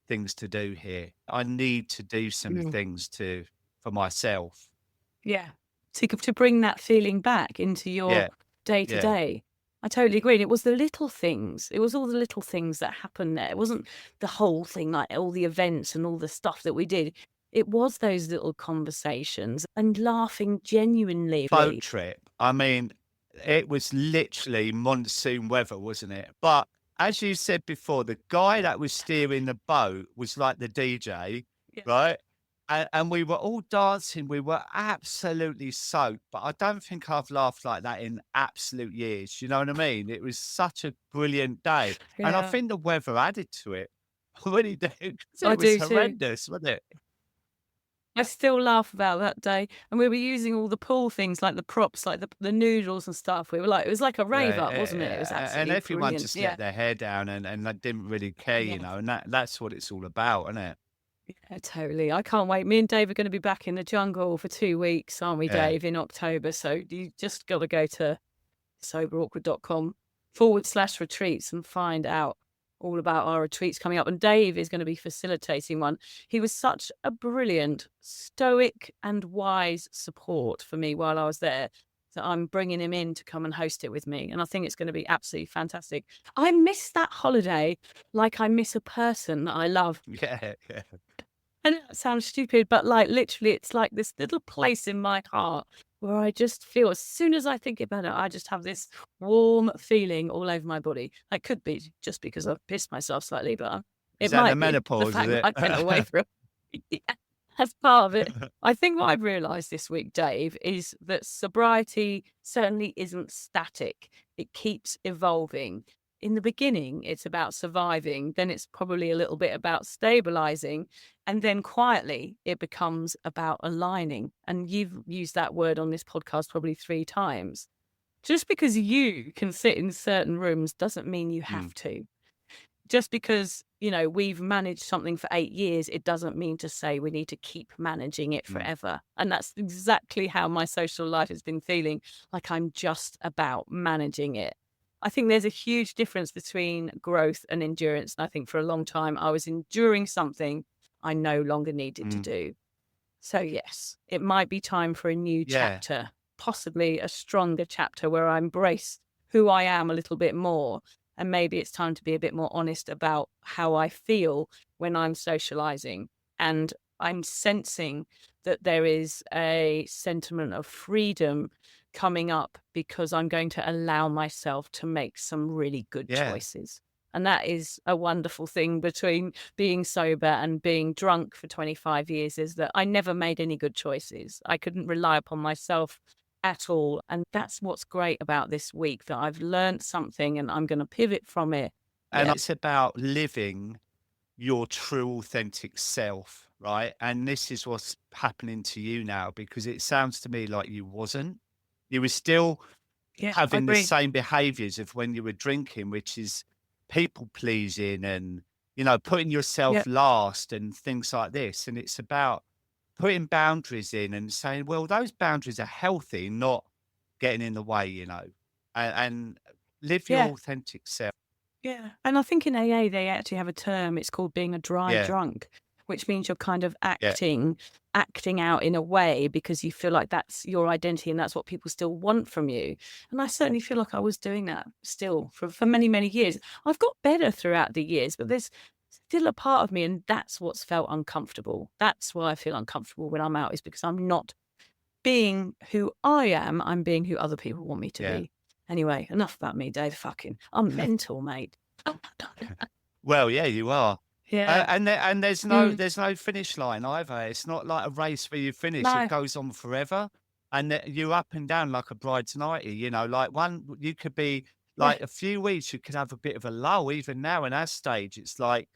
things to do here. I need to do some things for myself. Yeah. To bring that feeling back into your Yeah. day to Yeah. day. I totally agree. And it was the little things. It was all the little things that happened there. It wasn't the whole thing, like all the events and all the stuff that we did. It was those little conversations and laughing genuinely. Boat trip. I mean, it was literally monsoon weather, wasn't it? But as you said before, the guy that was steering the boat was like the DJ, Yeah. right? And we were all dancing. We were absolutely soaked, but I don't think I've laughed like that in absolute years. You know what I mean? It was such a brilliant day. And I Yeah. think the weather added to it. I really do. 'Cause I it do was too. horrendous, wasn't it? I still laugh about that day. And we were using all the pool things, like the props, like the noodles and stuff. We were like, it was like a rave up, wasn't it? It was And absolutely everyone brilliant. just Yeah. let their hair down and they didn't really care, you know, and that's what it's all about, isn't it? Yeah, totally. I can't wait. Me and Dave are going to be back in the jungle for 2 weeks, aren't we, Yeah. Dave, in October? So you just got to go to soberawkward.com/retreats and find out all about our retreats coming up. And Dave is going to be facilitating one. He was such a brilliant, stoic and wise support for me while I was there. So I'm bringing him in to come and host it with me. And I think it's going to be absolutely fantastic. I miss that holiday like I miss a person that I love. Yeah, yeah. I know that sounds stupid, but like literally, it's like this little place in my heart where I just feel, as soon as I think about it, I just have this warm feeling all over my body. It could be just because I've pissed myself slightly, but Is it that might the be menopause, the is fact it? that I went away from it. That's part of it. I think what I've realised this week, Dave, is that sobriety certainly isn't static. It keeps evolving. In the beginning, it's about surviving. Then it's probably a little bit about stabilizing. And then quietly, it becomes about aligning. And you've used that word on this podcast probably 3 times. Just because you can sit in certain rooms doesn't mean you have to. Just because, we've managed something for 8 years, it doesn't mean to say we need to keep managing it forever. And that's exactly how my social life has been feeling, like I'm just about managing it. I think there's a huge difference between growth and endurance. And I think for a long time, I was enduring something I no longer needed to do. So yes, it might be time for a new chapter, possibly a stronger chapter where I embrace who I am a little bit more. And maybe it's time to be a bit more honest about how I feel when I'm socializing. And I'm sensing that there is a sentiment of freedom coming up because I'm going to allow myself to make some really good choices. And that is a wonderful thing between being sober and being drunk for 25 years, is that I never made any good choices. I couldn't rely upon myself at all. And that's what's great about this week, that I've learned something and I'm going to pivot from it. And it's about living your true authentic self, right? And this is what's happening to you now, because it sounds to me like you wasn't. You were still having the same behaviors of when you were drinking, which is people pleasing and, putting yourself last and things like this. And it's about putting boundaries in and saying, well, those boundaries are healthy, not getting in the way, and live your authentic self. Yeah. And I think in AA, they actually have a term. It's called being a dry drunk, which means you're kind of acting out in a way because you feel like that's your identity and that's what people still want from you. And I certainly feel like I was doing that still for many, many years. I've got better throughout the years, but there's still a part of me, and that's what's felt uncomfortable. That's why I feel uncomfortable when I'm out, is because I'm not being who I am. I'm being who other people want me to be. Anyway, enough about me, Dave. I'm mental, mate. Well, yeah, you are. Yeah. And there's no finish line either. It's not like a race where you finish. No. It goes on forever, and you're up and down like a bride's nighty. Like you could be like a few weeks, you could have a bit of a lull. Even now in our stage, it's like,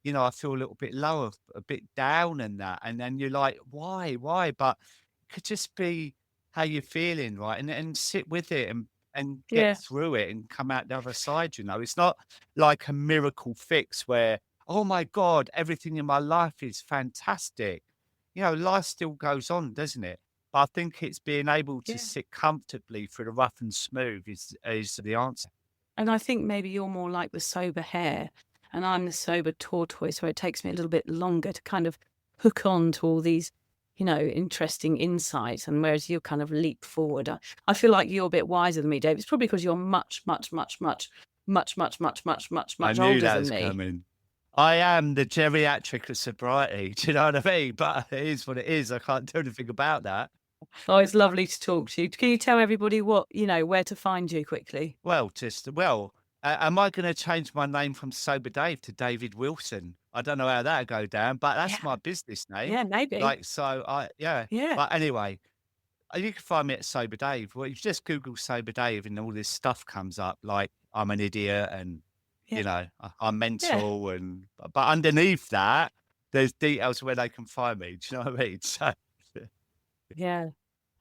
I feel a little bit lower, a bit down, and that, and then you're like, why? But it could just be how you're feeling, right? And sit with it and get through it and come out the other side. It's not like a miracle fix where, oh my God, everything in my life is fantastic. Life still goes on, doesn't it? But I think it's being able to Yeah. sit comfortably through the rough and smooth is the answer. And I think maybe you're more like the sober hare and I'm the sober tortoise, where it takes me a little bit longer to kind of hook on to all these, interesting insights. And whereas you kind of leap forward, I feel like you're a bit wiser than me, Dave. It's probably because you're much, much, much, much, much, much, much, much, much, I much knew older that than was me. coming. I am the geriatric of sobriety. Do you know what I mean? But it is what it is. I can't do anything about that. Oh, it's lovely to talk to you. Can you tell everybody where to find you quickly? Well, am I going to change my name from Sober Dave to David Wilson? I don't know how that'll go down, but that's my business name. Yeah, maybe. Yeah. Yeah. But anyway, you can find me at Sober Dave. Well, you just Google Sober Dave and all this stuff comes up, like I'm an idiot and, I'm mental. But underneath that, there's details where they can find me. Do you know what I mean? So, Yeah.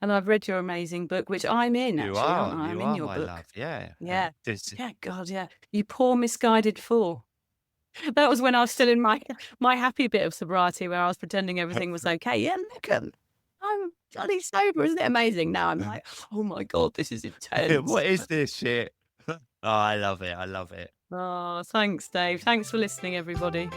And I've read your amazing book, which I'm in, actually, aren't I? I'm in your my book. love. Yeah. Yeah. This- Yeah, God, yeah. You poor misguided fool. That was when I was still in my happy bit of sobriety, where I was pretending everything was okay. Yeah, look, I'm bloody sober. Isn't it amazing? Now I'm like, oh my God, this is intense. What is this shit? Oh, I love it. I love it. Oh, thanks, Dave. Thanks for listening, everybody.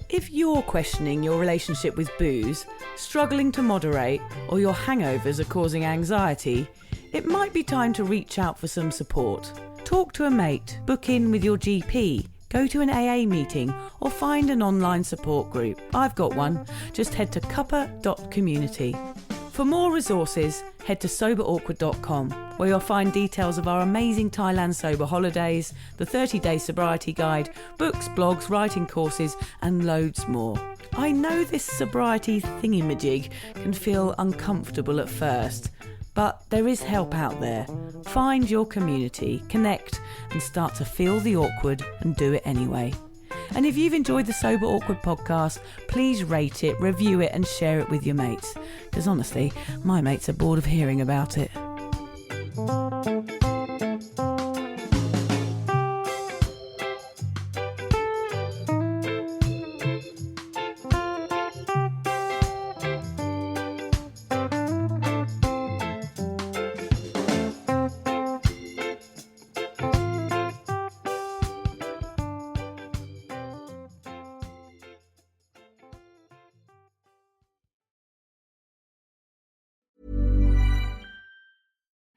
If you're questioning your relationship with booze, struggling to moderate, or your hangovers are causing anxiety, it might be time to reach out for some support. Talk to a mate, book in with your GP, go to an AA meeting, or find an online support group. I've got one. Just head to cuppa.community. For more resources, head to soberawkward.com, where you'll find details of our amazing Thailand sober holidays, the 30-day sobriety guide, books, blogs, writing courses, and loads more. I know this sobriety thingamajig can feel uncomfortable at first, but there is help out there. Find your community, connect, and start to feel the awkward and do it anyway. And if you've enjoyed the Sober Awkward podcast, please rate it, review it, and share it with your mates. Because honestly, my mates are bored of hearing about it.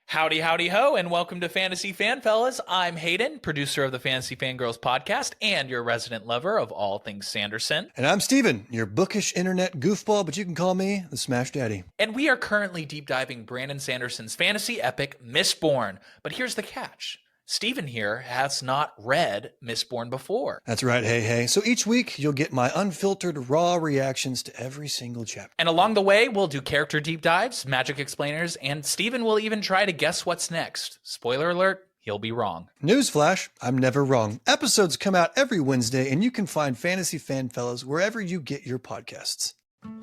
Howdy, howdy, ho, and welcome to Fantasy Fan Fellas. I'm Hayden, producer of the Fantasy Fangirls podcast and your resident lover of all things Sanderson. And I'm Steven, your bookish internet goofball, but you can call me the Smash Daddy. And we are currently deep diving Brandon Sanderson's fantasy epic, Mistborn. But here's the catch. Steven here has not read Mistborn before. That's right, hey. So each week, you'll get my unfiltered, raw reactions to every single chapter. And along the way, we'll do character deep dives, magic explainers, and Steven will even try to guess what's next. Spoiler alert, he'll be wrong. Newsflash, I'm never wrong. Episodes come out every Wednesday, and you can find Fantasy Fan Fellas wherever you get your podcasts.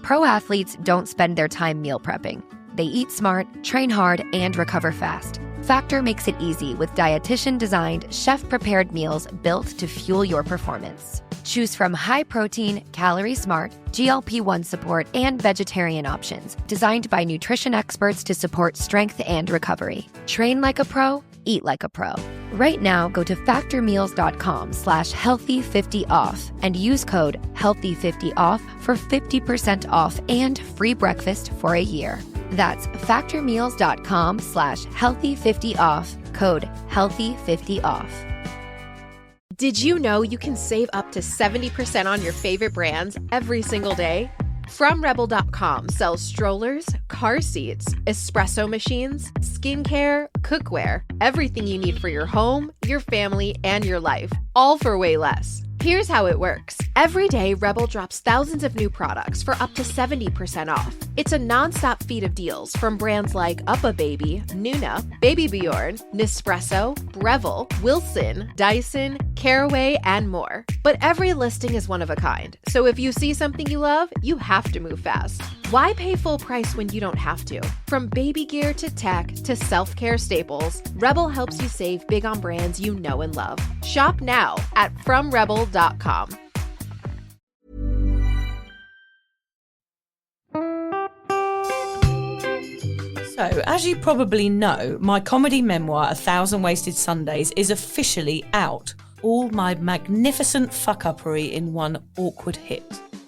Pro athletes don't spend their time meal prepping. They eat smart, train hard, and recover fast. Factor makes it easy with dietitian-designed, chef-prepared meals built to fuel your performance. Choose from high-protein, calorie-smart, GLP-1 support, and vegetarian options designed by nutrition experts to support strength and recovery. Train like a pro, eat like a pro. Right now, go to factormeals.com/healthy50off and use code healthy50off for 50% off and free breakfast for a year. That's factormeals.com/healthy50off, code healthy50off. Did you know you can save up to 70% on your favorite brands every single day? FromRebel.com sells strollers, car seats, espresso machines, skincare, cookware, everything you need for your home, your family, and your life, all for way less. Here's how it works. Every day, Rebel drops thousands of new products for up to 70% off. It's a nonstop feed of deals from brands like UppaBaby, Nuna, Baby Bjorn, Nespresso, Breville, Wilson, Dyson, Caraway, and more. But every listing is one of a kind. So if you see something you love, you have to move fast. Why pay full price when you don't have to? From baby gear to tech to self-care staples, Rebel helps you save big on brands you know and love. Shop now at FromRebel.com. So, as you probably know, my comedy memoir, 1,000 Wasted Sundays, is officially out. All my magnificent fuck-uppery in one awkward hit.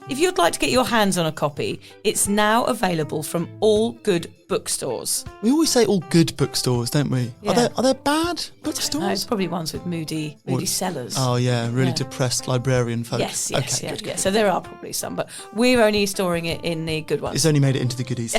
If you'd like to get your hands on a copy, it's now available from all good bookstores. We always say all good bookstores, don't we? Yeah. Are there bad bookstores? No, it's probably ones with moody sellers. Oh yeah, really depressed librarian folk. Yes, Okay, good. So there are probably some, but we're only storing it in the good ones. It's only made it into the goodies.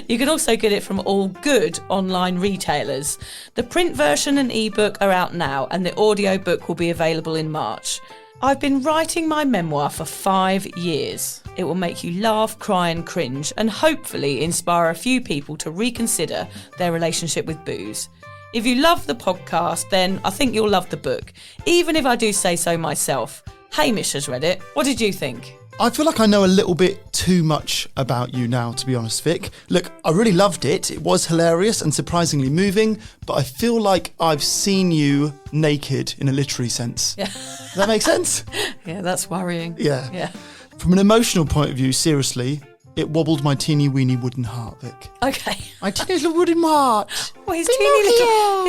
You can also get it from all good online retailers. The print version and ebook are out now, and the audiobook will be available in March. I've been writing my memoir for 5 years. It will make you laugh, cry and cringe, and hopefully inspire a few people to reconsider their relationship with booze. If you love the podcast, then I think you'll love the book, even if I do say so myself. Hamish has read it. What did you think? I feel like I know a little bit too much about you now, to be honest, Vic. Look, I really loved it. It was hilarious and surprisingly moving, but I feel like I've seen you naked in a literary sense. Yeah. Does that make sense? Yeah, that's worrying. Yeah. From an emotional point of view, seriously, it wobbled my teeny weeny wooden heart, Vic. Okay. My teeny little wooden heart. Well, his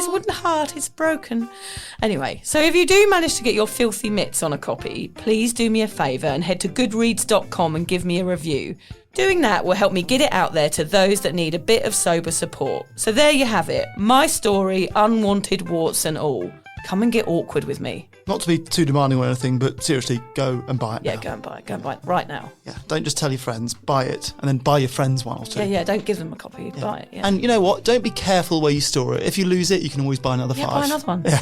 wooden heart is broken. Anyway, so if you do manage to get your filthy mitts on a copy, please do me a favour and head to goodreads.com and give me a review. Doing that will help me get it out there to those that need a bit of sober support. So there you have it. My story, unwanted warts and all. Come and get awkward with me. Not to be too demanding or anything, but seriously, go and buy it now. Yeah, go and buy it right now. Yeah, don't just tell your friends, buy it, and then buy your friends one or two. Yeah, don't give them a copy, buy it, yeah. And you know what? Don't be careful where you store it. If you lose it, you can always buy another 5. Yeah, buy another one. Yeah.